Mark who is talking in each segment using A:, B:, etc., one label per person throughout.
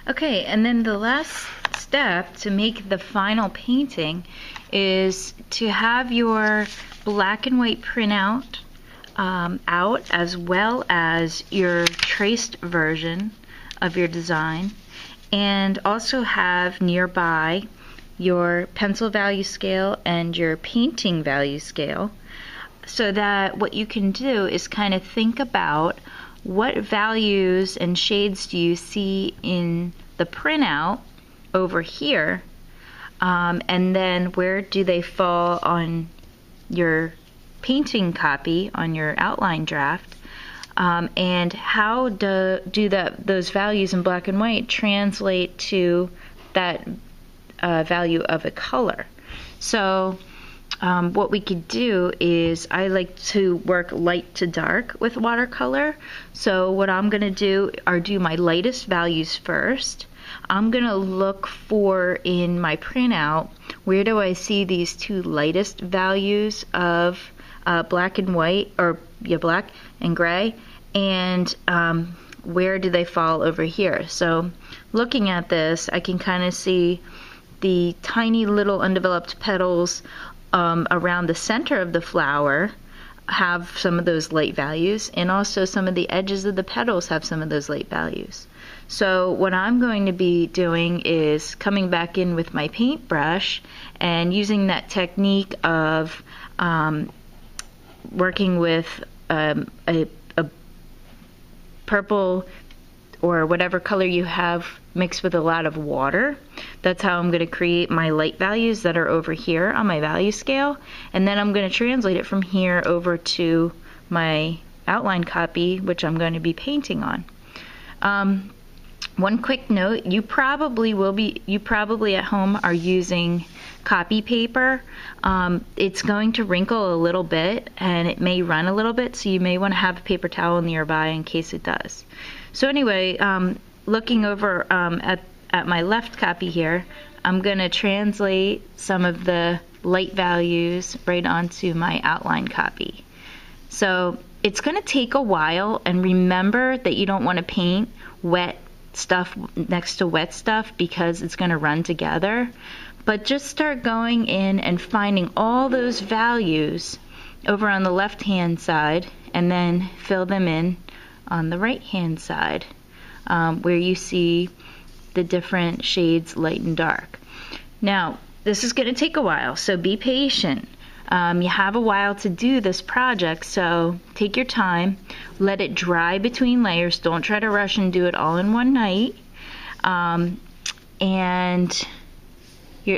A: Okay, and then the last step to make the final painting is to have your black and white printout out, as well as your traced version of your design, and also have nearby your pencil value scale and your painting value scale, so that what you can do is kind of think about what values and shades do you see in the printout over here, and then where do they fall on your painting copy, on your outline draft, and how those values in black and white translate to that value of a color. So what we could do is, I like to work light to dark with watercolor. So what I'm going to do are do my lightest values first. I'm going to look for, in my printout, where do I see these two lightest values of black and white, or black and gray, and where do they fall over here. So looking at this, I can kind of see the tiny little undeveloped petals around the center of the flower have some of those light values, and also some of the edges of the petals have some of those light values. So what I'm going to be doing is coming back in with my paintbrush and using that technique of working with a purple or whatever color you have mixed with a lot of water. That's how I'm going to create my light values that are over here on my value scale, and then I'm going to translate it from here over to my outline copy, which I'm going to be painting on. One quick note, you probably at home are using copy paper. It's going to wrinkle a little bit and it may run a little bit, so you may want to have a paper towel nearby in case it does. So anyway, looking over at my left copy here, I'm going to translate some of the light values right onto my outline copy. So it's going to take a while, and remember that you don't want to paint wet stuff next to wet stuff because it's going to run together. But just start going in and finding all those values over on the left hand side, and then fill them in on the right hand side, where you see the different shades light and dark. Now this is going to take a while, so be patient. You have a while to do this project, so take your time, let it dry between layers. Don't try to rush and do it all in one night. And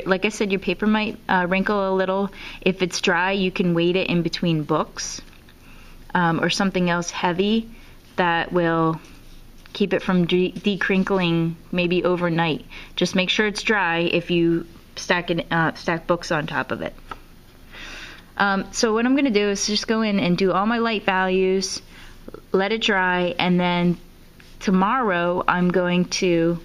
A: like I said, your paper might wrinkle a little. If it's dry, you can weight it in between books or something else heavy that will keep it from decrinkling maybe overnight. Just make sure it's dry if you stack books on top of it. So what I'm going to do is just go in and do all my light values, let it dry, and then tomorrow I'm going to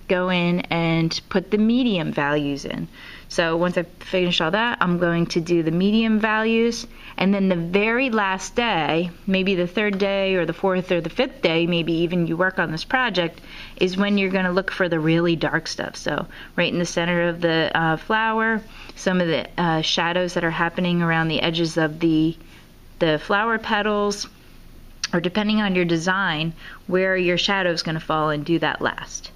A: go in and put the medium values in. So once I've finished all that, I'm going to do the medium values, and then the very last day, maybe the third day or the fourth or the fifth day, maybe even you work on this project, is when you're going to look for the really dark stuff. So right in the center of the flower, some of the shadows that are happening around the edges of the flower petals, or depending on your design, where your shadow is going to fall, and do that last.